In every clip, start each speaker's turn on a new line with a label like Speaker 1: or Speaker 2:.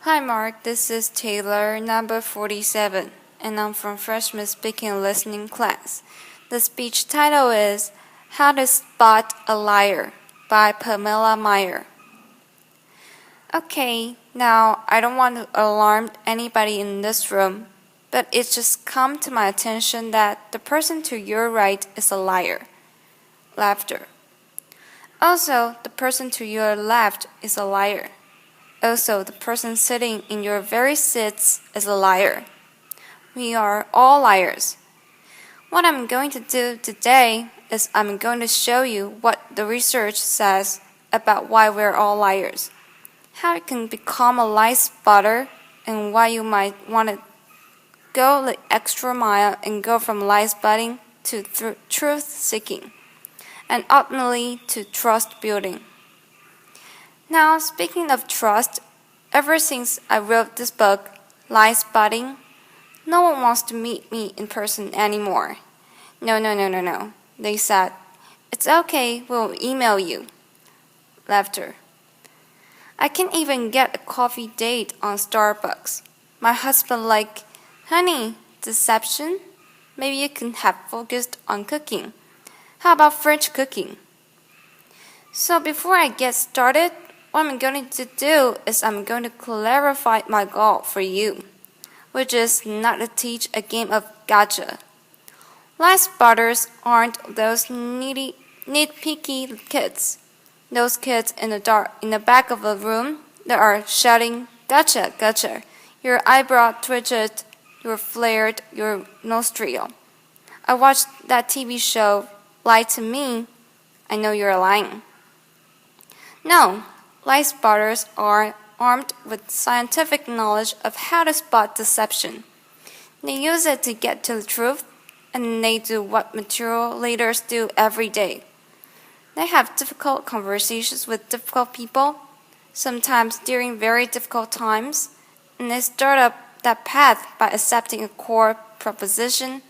Speaker 1: Hi Mark, this is Taylor, number 47, and I'm from freshman speaking and listening class. The speech title is How to Spot a Liar by Pamela Meyer. Okay, now I don't want to alarm anybody in this room, but it's just come to my attention that the person to your right is a liar. Laughter. Also, the person to your left is a liar. Also, the person sitting in your very seats is a liar. We are all liars. What I'm going to do today is I'm going to show you what the research says about why we're all liars, how you can become a lie spotter, and why you might want to go the extra mile and go from lie spotting to truth seeking, and ultimately to trust building. Now, speaking of trust, ever since I wrote this book, Lie Spotting, no one wants to meet me in person anymore. No. They said, it's okay, we'll email you. Laughter. I can't even get a coffee date on Starbucks. My husband like, honey, deception? Maybe you can have focused on cooking. How about French cooking? So before I get started, what I'm going to do is I'm going to clarify my goal for you, which is not to teach a game of gotcha. Lie spotters aren't those nitpicky kids. Those kids in the back of a room that are shouting, gotcha, gotcha. Your eyebrow twitched, you flared your nostril. I watched that TV show, Lie to Me. I know you're lying. No. Lie spotters are armed with scientific knowledge of how to spot deception. They use it to get to the truth, and they do what material leaders do every day. They have difficult conversations with difficult people, sometimes during very difficult times, and they start up that path by accepting a core proposition,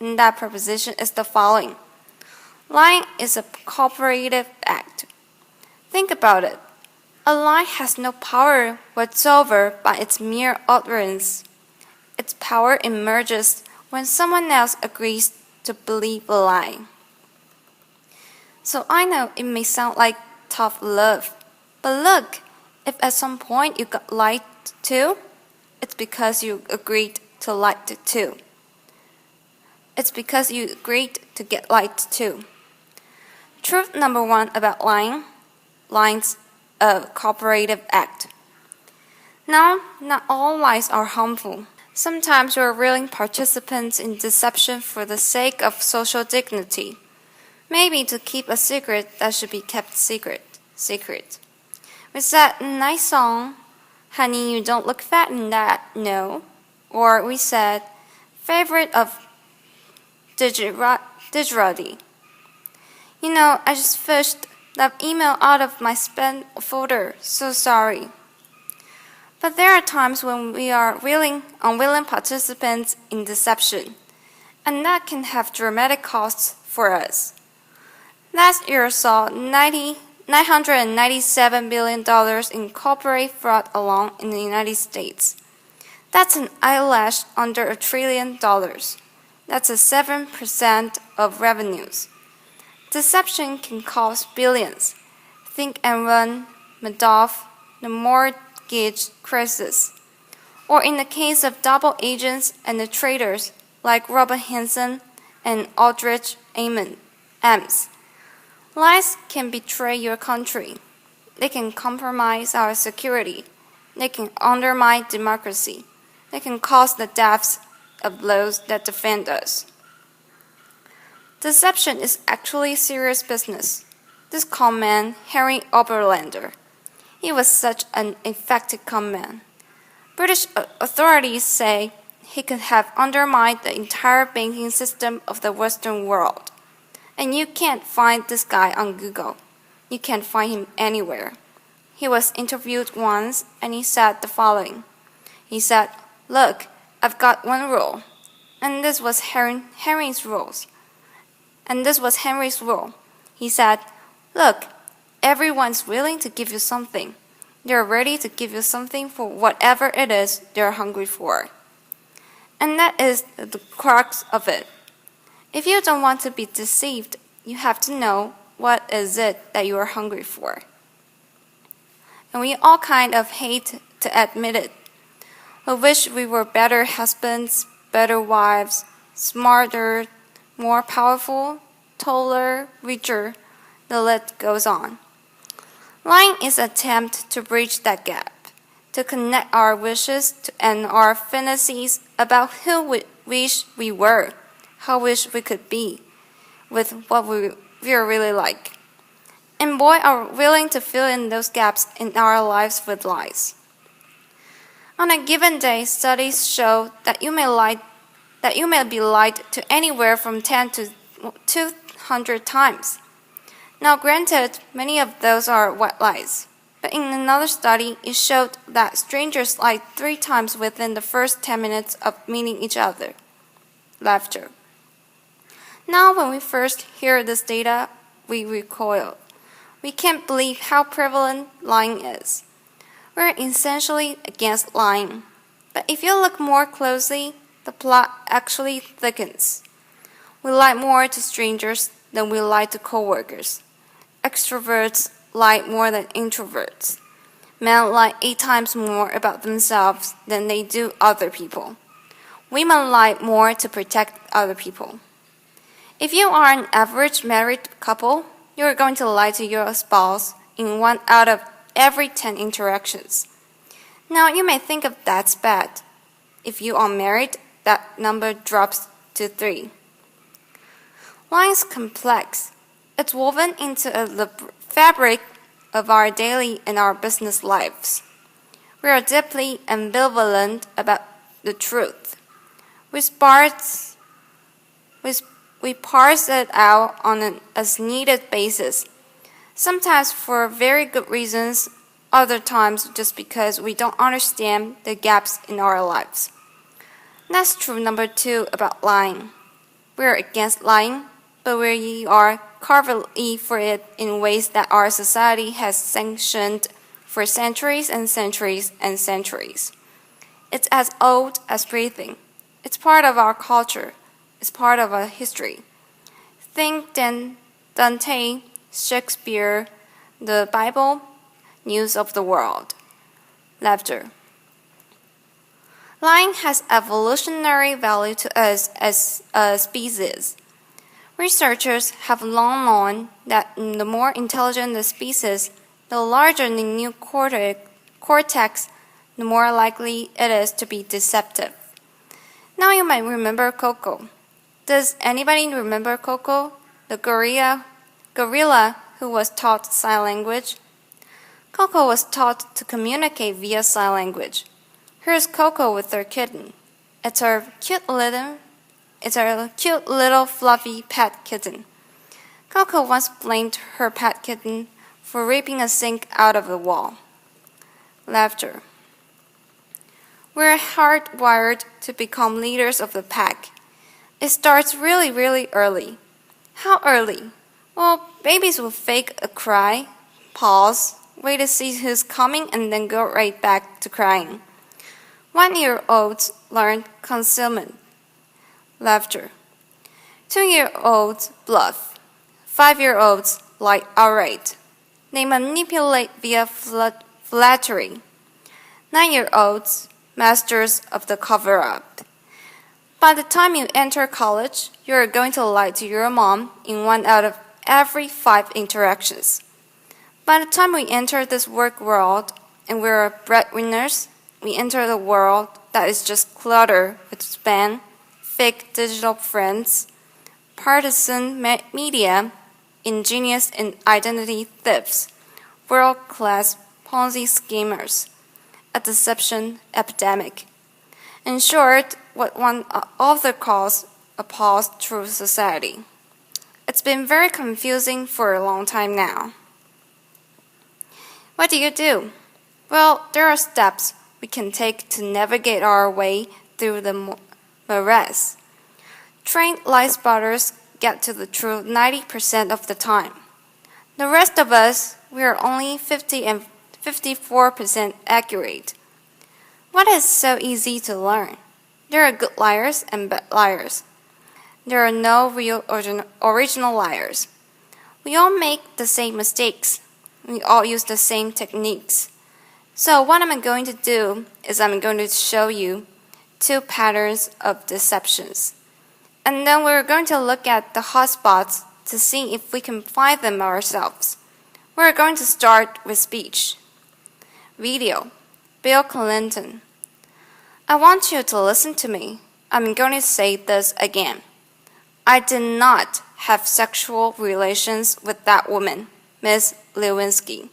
Speaker 1: and that proposition is the following. Lying is a cooperative act. Think about it. A lie has no power whatsoever by its mere utterance. Its power emerges when someone else agrees to believe a lie. So I know it may sound like tough love, but look, if at some point you got lied to, it's because you agreed to lie to. It's because you agreed to get lied to. Truth number one about lying, lying's a cooperative act. Now, not all lies are harmful. Sometimes we're willing participants in deception for the sake of social dignity. Maybe to keep a secret that should be kept secret. With that nice song, honey, you don't look fat in that, no. Or we said, favorite of Digerati. I just fished that email out of my spam folder, so sorry. But there are times when we are unwilling participants in deception, and that can have dramatic costs for us. Last year saw $997 billion in corporate fraud alone in the United States. That's an eyelash under $1 trillion. That's a 7% of revenues. Deception can cost billions. Think Enron, Madoff, the mortgage crisis. Or in the case of double agents and the traders like Robert Hansen and Aldrich Ames. Lies can betray your country. They can compromise our security. They can undermine democracy. They can cause the deaths of those that defend us. Deception is actually serious business. This conman, Henry Oberlander, he was such an effective conman. British authorities say he could have undermined the entire banking system of the Western world. And you can't find this guy on Google. You can't find him anywhere. He was interviewed once and he said the following. He said, look, I've got one rule. And this was Henry's rules. He said, look, everyone's willing to give you something. They're ready to give you something for whatever it is they're hungry for. And that is the crux of it. If you don't want to be deceived, you have to know what is it that you are hungry for. And we all kind of hate to admit it. We wish we were better husbands, better wives, smarter, more powerful, taller, richer. The list goes on. Lying is an attempt to bridge that gap, to connect our wishes and our fantasies about who we wish we were, how we wish we could be, with what we're really like. And boy, are willing to fill in those gaps in our lives with lies. On a given day, studies show that you may be lied to anywhere from 10 to 200 times. Now granted, many of those are white lies, but in another study, it showed that strangers lied 3 times within the first 10 minutes of meeting each other. Laughter. Now when we first hear this data, we recoil. We can't believe how prevalent lying is. We're essentially against lying. But if you look more closely, the plot actually thickens. We lie more to strangers than we lie to coworkers. Extroverts lie more than introverts. Men lie 8 times more about themselves than they do other people. Women lie more to protect other people. If you are an average married couple, you are going to lie to your spouse in 1 out of every 10 interactions. Now you may think of that's bad. If you are married, that number drops to 3. Lying is complex. It's woven into the fabric of our daily and our business lives. We are deeply ambivalent about the truth. We parse it out on an as-needed basis, sometimes for very good reasons, other times just because we don't understand the gaps in our lives. That's true number 2 about lying. We're against lying, but we are covertly for it in ways that our society has sanctioned for centuries and centuries and centuries. It's as old as breathing. It's part of our culture. It's part of our history. Think Dante, Shakespeare, the Bible, news of the world. Laughter. Lying has evolutionary value to us as a species. Researchers have long known that the more intelligent the species, the larger the new cortex, the more likely it is to be deceptive. Now you might remember Coco. Does anybody remember Coco, the gorilla who was taught sign language? Coco was taught to communicate via sign language. Here's Coco with her kitten. It's her cute little fluffy pet kitten. Coco once blamed her pet kitten for ripping a sink out of the wall. Laughter. We're hardwired to become leaders of the pack. It starts really, really early. How early? Well, babies will fake a cry, pause, wait to see who's coming, and then go right back to crying. 1-year-olds learn concealment. Laughter. 2-year-olds bluff. 5-year-olds lie outright. They manipulate via flattery. 9-year-olds, masters of the cover-up. By the time you enter college, you are going to lie to your mom in 1 out of every 5 interactions. By the time we enter this work world and we're breadwinners, we enter the world that is just cluttered with spam, fake digital friends, partisan media, ingenious identity thieves, world-class Ponzi schemers, a deception epidemic. In short, what one author calls a pause-through society. It's been very confusing for a long time now. What do you do? Well, there are steps we can take to navigate our way through the morass. Trained lie spotters get to the truth 90% of the time. The rest of us, we are only 50 54% accurate. What is so easy to learn? There are good liars and bad liars. There are no real original liars. We all make the same mistakes. We all use the same techniques. So what I'm going to do is I'm going to show you 2 patterns of deceptions. And then we're going to look at the hotspots to see if we can find them ourselves. We're going to start with speech. Video. Bill Clinton. I want you to listen to me. I'm going to say this again. I did not have sexual relations with that woman, Miss Lewinsky.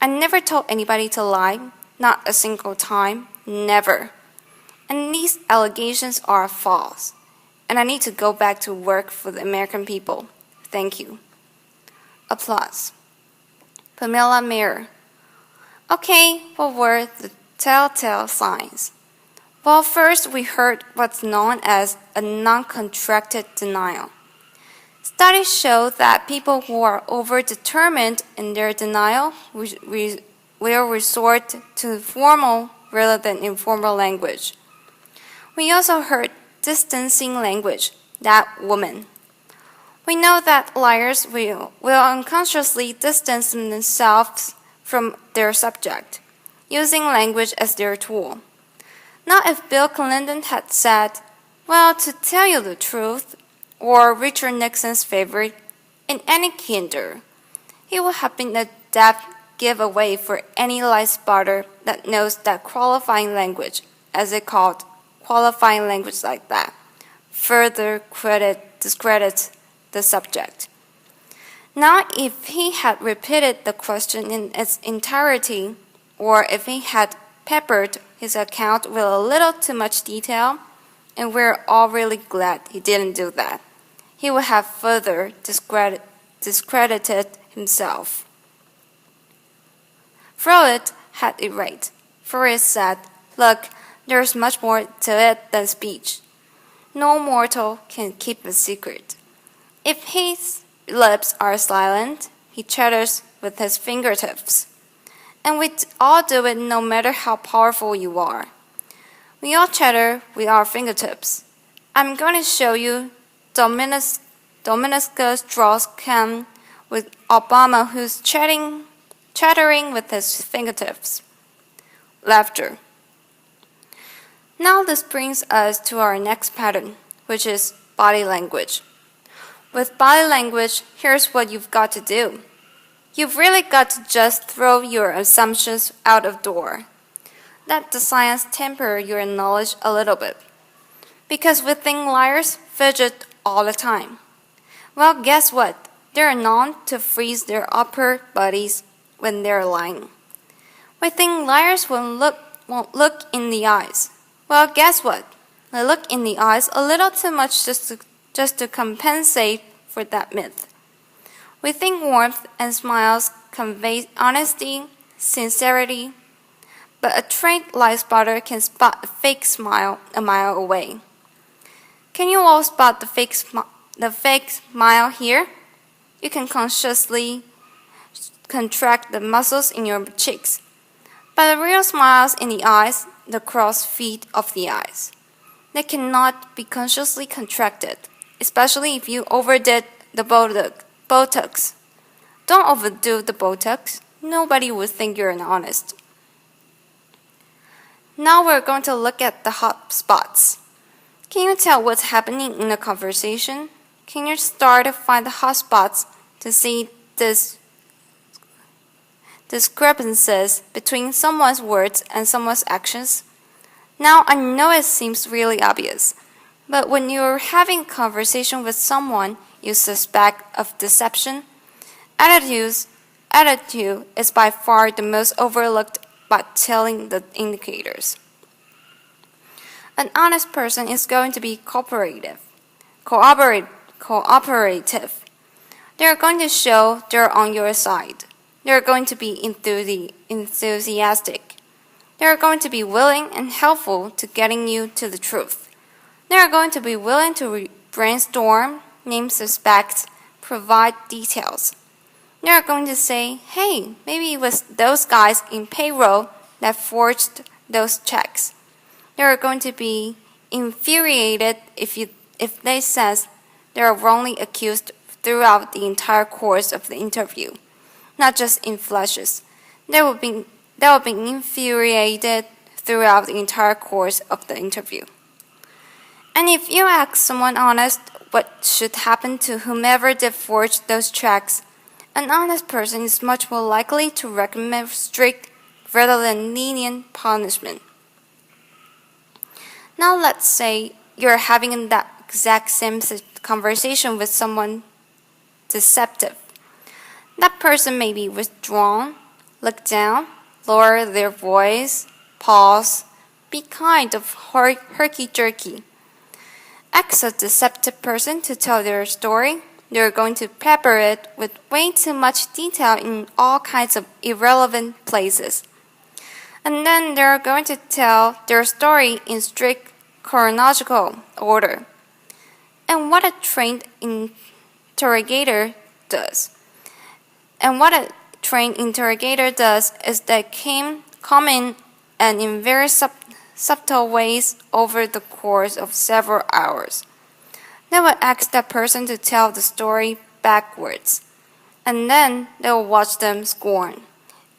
Speaker 1: I never told anybody to lie, not a single time, never. And these allegations are false. And I need to go back to work for the American people. Thank you. Applause. Pamela Meyer. Okay, what were the telltale signs? Well, first we heard what's known as a non-contracted denial. Studies show that people who are over-determined in their denial will resort to formal rather than informal language. We also heard distancing language, that woman. We know that liars will unconsciously distance themselves from their subject, using language as their tool. Now if Bill Clinton had said, well, to tell you the truth, or Richard Nixon's favorite, in any kinder, he would have been a deft giveaway for any lie spotter that knows that qualifying language, as it called, qualifying language like that, further discredits the subject. Now, if he had repeated the question in its entirety, or if he had peppered his account with a little too much detail, and we're all really glad he didn't do that, he would have further discredited himself. Freud had it right. Freud said, look, there's much more to it than speech. No mortal can keep a secret. If his lips are silent, he chatters with his fingertips. And we all do it no matter how powerful you are. We all chatter with our fingertips. I'm going to show you Dominicus Strauss-Kahn with Obama who's chattering with his fingertips. Laughter. Now this brings us to our next pattern, which is body language. With body language, here's what you've got to do. You've really got to just throw your assumptions out of door. Let the science temper your knowledge a little bit. Because we think liars fidget all the time. Well, guess what? They're known to freeze their upper bodies when they're lying. We think liars won't look in the eyes. Well, guess what? They look in the eyes a little too much just to compensate for that myth. We think warmth and smiles convey honesty, sincerity, but a trained lie spotter can spot a fake smile a mile away. Can you all spot the fake smile here? You can consciously contract the muscles in your cheeks, but the real smiles in the eyes, the crossed feet of the eyes. They cannot be consciously contracted, especially if you overdid the Botox. Don't overdo the Botox. Nobody would think you're honest. Now we're going to look at the hot spots. Can you tell what's happening in a conversation? Can you start to find the hot spots to see this discrepancies between someone's words and someone's actions? Now I know it seems really obvious, but when you're having a conversation with someone you suspect of deception, attitude is by far the most overlooked by telling the indicators. An honest person is going to be cooperative. They're going to show they're on your side. They're going to be enthusiastic. They're going to be willing and helpful to getting you to the truth. They're going to be willing to brainstorm, name suspects, provide details. They're going to say, hey, maybe it was those guys in payroll that forged those checks. They're going to be infuriated if they sense they are wrongly accused throughout the entire course of the interview, not just in flashes. They will be infuriated throughout the entire course of the interview. And if you ask someone honest what should happen to whomever did forge those checks, an honest person is much more likely to recommend strict rather than lenient punishment. Now let's say you're having that exact same conversation with someone deceptive. That person may be withdrawn, look down, lower their voice, pause, be kind of herky-jerky. Ask a deceptive person to tell their story. They're going to pepper it with way too much detail in all kinds of irrelevant places. And then they're going to tell their story in strict chronological order. And what a trained interrogator does is they come in and in very subtle ways over the course of several hours. They will ask that person to tell the story backwards, and then they will watch them scorn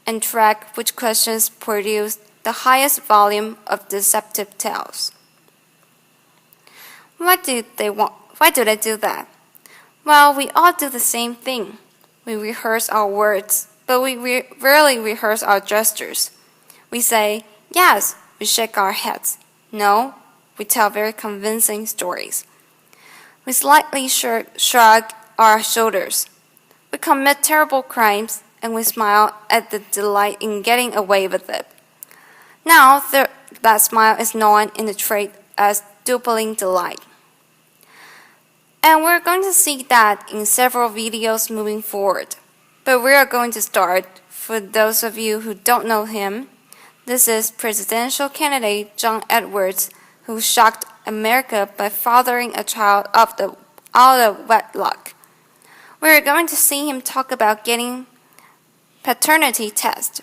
Speaker 1: and track which questions produce the highest volume of deceptive tales. Why do they do that? Well, we all do the same thing. We rehearse our words, but we rarely rehearse our gestures. We say, yes, we shake our heads. No, we tell very convincing stories. We slightly shrug our shoulders. We commit terrible crimes, and we smile at the delight in getting away with it. Now, that smile is known in the trade as dupling delight. And we're going to see that in several videos moving forward. But we are going to start, for those of you who don't know him, this is presidential candidate John Edwards, who shocked America by fathering a child out of wedlock. We're going to see him talk about getting paternity test.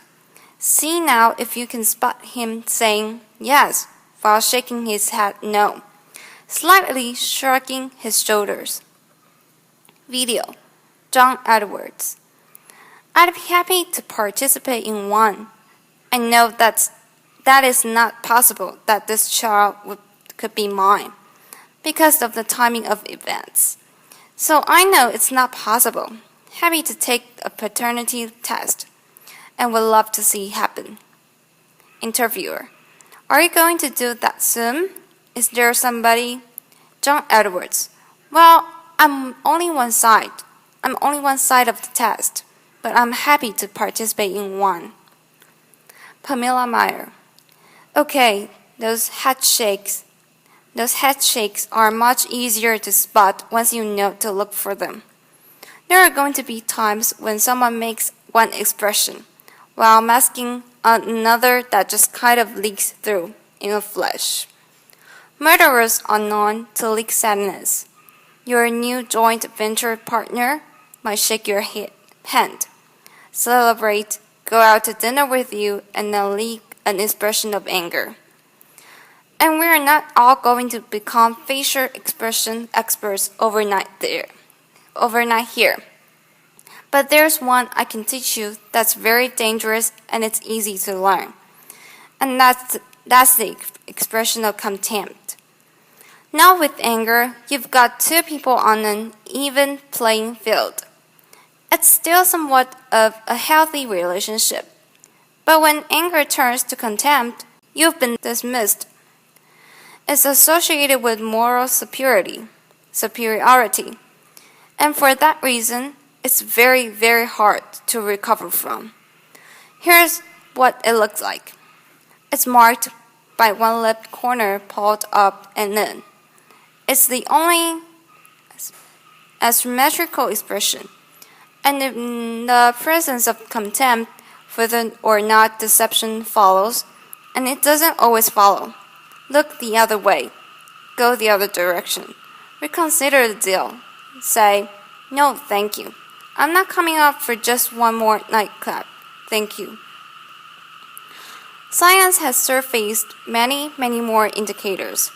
Speaker 1: See now if you can spot him saying yes while shaking his head no, slightly shrugging his shoulders. Video, John Edwards. I'd be happy to participate in one. I know that is not possible that this child could be mine because of the timing of events. So I know it's not possible. Happy to take a paternity test and would love to see it happen. Interviewer. Are you going to do that soon? Is there somebody? John Edwards. Well, I'm only one side of the test, but I'm happy to participate in one. Pamela Meyer. Okay, those head shakes are much easier to spot once you know to look for them. There are going to be times when someone makes one expression, while masking another that just kind of leaks through in a flash. Murderers are known to leak sadness. Your new joint venture partner might shake your hand, celebrate, go out to dinner with you, and then leak an expression of anger. And we're not all going to become facial expression experts overnight here. But there's one I can teach you that's very dangerous and it's easy to learn. And that's the expression of contempt. Now with anger, you've got two people on an even playing field. It's still somewhat of a healthy relationship. But when anger turns to contempt, you've been dismissed. It's associated with moral superiority. And for that reason, it's very, very hard to recover from. Here's what it looks like. It's marked by one lip corner pulled up and in. It's the only asymmetrical expression. And in the presence of contempt, whether or not deception follows, and it doesn't always follow. Look the other way. Go the other direction. Reconsider the deal. Say, no, thank you. I'm not coming up for just one more nightclub. Thank you. Science has surfaced many more indicators.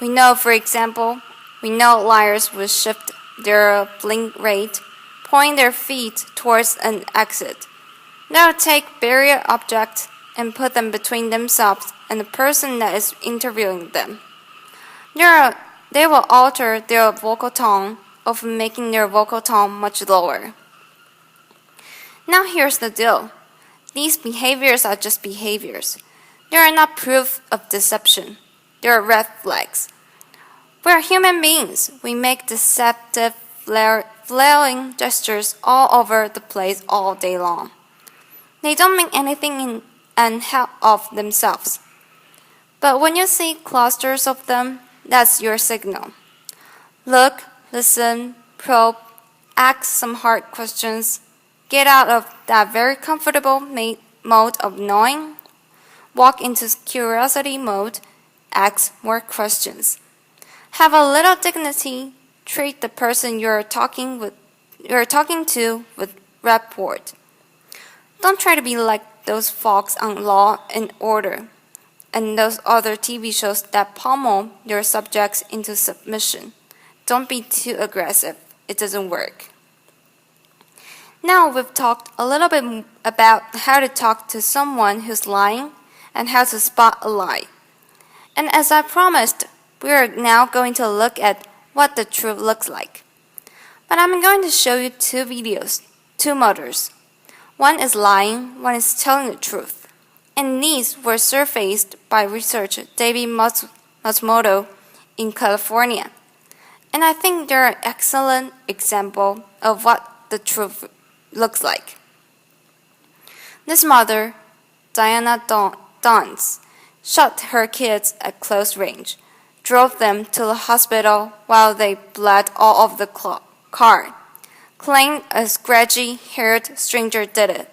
Speaker 1: We know, for example, liars will shift their blink rate, point their feet towards an exit. They'll take barrier objects and put them between themselves and the person that is interviewing them. They will alter their vocal tone, often making their vocal tone much lower. Now here's the deal. These behaviors are just behaviors. They are not proof of deception. They are red flags. We are human beings. We make deceptive, flailing gestures all over the place all day long. They don't mean anything in and of themselves. But when you see clusters of them, that's your signal. Look, listen, probe, ask some hard questions. Get out of that very comfortable mode of knowing. Walk into curiosity mode. Ask more questions. Have a little dignity. Treat the person you're talking to with rapport. Don't try to be like those folks on Law and Order and those other TV shows that pummel their subjects into submission. Don't be too aggressive. It doesn't work. Now we've talked a little bit about how to talk to someone who's lying and how to spot a lie. And as I promised, we are now going to look at what the truth looks like. But I'm going to show you two videos, two mothers. One is lying, one is telling the truth. And these were surfaced by researcher David Matsumoto in California. And I think they're an excellent example of what the truth looks like. This mother, Diana Dons, shot her kids at close range, drove them to the hospital while they bled all over the car, claimed a scratchy-haired stranger did it.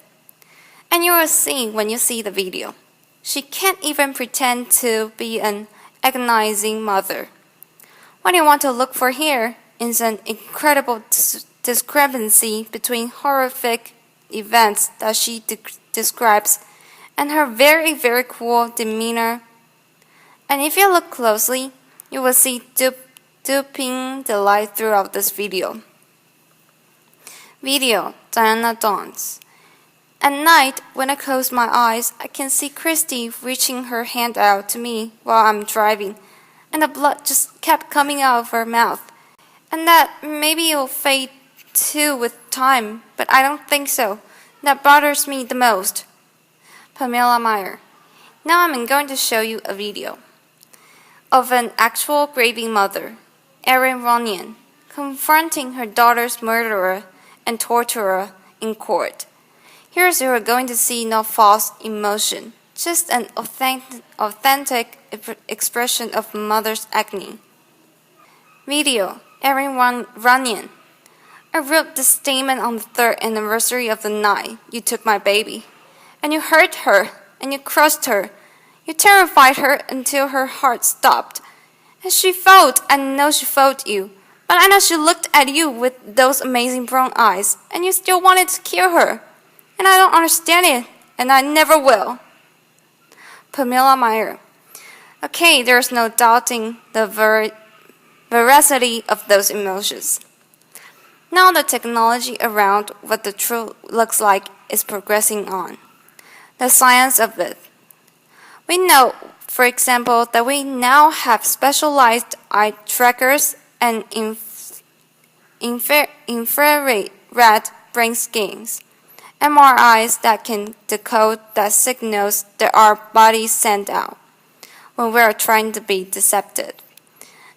Speaker 1: And you will see when you see the video. She can't even pretend to be an agonizing mother. What you want to look for here is an incredible discrepancy between horrific events that she describes and her very cool demeanor. And if you look closely, you will see duping delight throughout this video. Video, Diana Dons. At night, when I close my eyes, I can see Christy reaching her hand out to me while I'm driving, and the blood just kept coming out of her mouth. And that maybe it'll fade too with time, but I don't think so. That bothers me the most. Pamela Meyer. Now I'm going to show you a video of an actual grieving mother, Erin Runyon, confronting her daughter's murderer and torturer in court. Here's where we're going to see no false emotion, just an authentic expression of mother's agony. Video, Erin Runyon. I wrote this statement on the 3rd anniversary of the night you took my baby. And you hurt her, and you crushed her. You terrified her until her heart stopped. And she felt, I know she felt you. But I know she looked at you with those amazing brown eyes, and you still wanted to kill her. And I don't understand it, and I never will. Pamela Meyer. Okay, there's no doubting the veracity of those emotions. Now the technology around what the truth looks like is progressing on. The science of it. We know, for example, that we now have specialized eye trackers and infrared brain scans, MRIs that can decode the signals that our bodies send out when we are trying to be deceptive.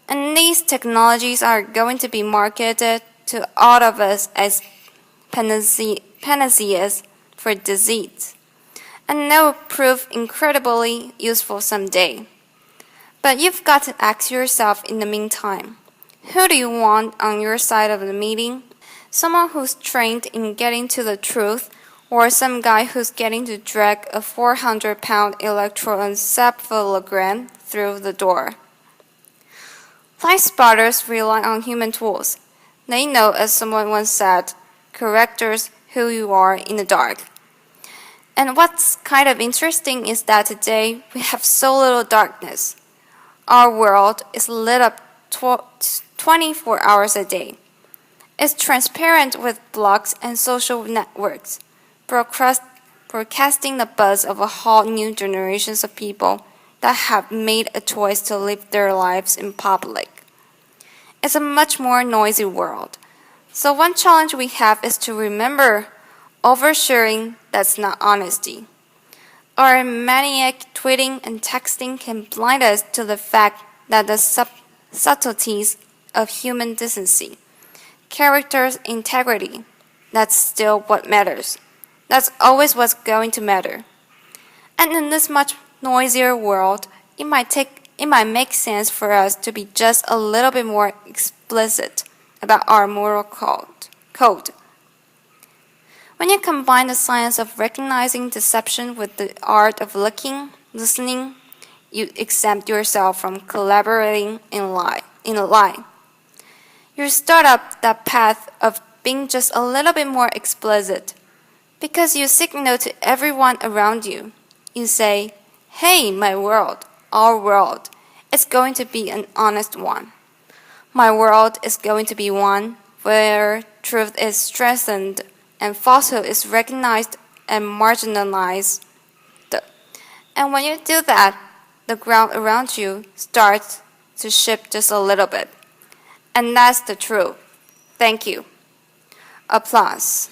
Speaker 1: And these technologies are going to be marketed to all of us as panaceas for disease, and they will prove incredibly useful someday. But you've got to ask yourself in the meantime, who do you want on your side of the meeting? Someone who's trained in getting to the truth, or some guy who's getting to drag a 400-pound electroencephalogram through the door? Lie spotters rely on human tools. They know, as someone once said, characters who you are in the dark. And what's kind of interesting is that today we have so little darkness. Our world is lit up 24 hours a day. It's transparent with blogs and social networks, broadcasting the buzz of a whole new generations of people that have made a choice to live their lives in public. It's a much more noisy world. So one challenge we have is to remember oversharing, that's not honesty. Our maniac tweeting and texting can blind us to the fact that the subtleties of human decency, character's integrity, that's still what matters. That's always what's going to matter. And in this much noisier world, it might make sense for us to be just a little bit more explicit about our moral code. When you combine the science of recognizing deception with the art of listening, you exempt yourself from collaborating in a lie. You start up that path of being just a little bit more explicit because you signal to everyone around you. You say, hey, my world, our world, is going to be an honest one. My world is going to be one where truth is strengthened and falsehood is recognized and marginalized. And when you do that, the ground around you starts to shift just a little bit. And that's the truth. Thank you. Applause.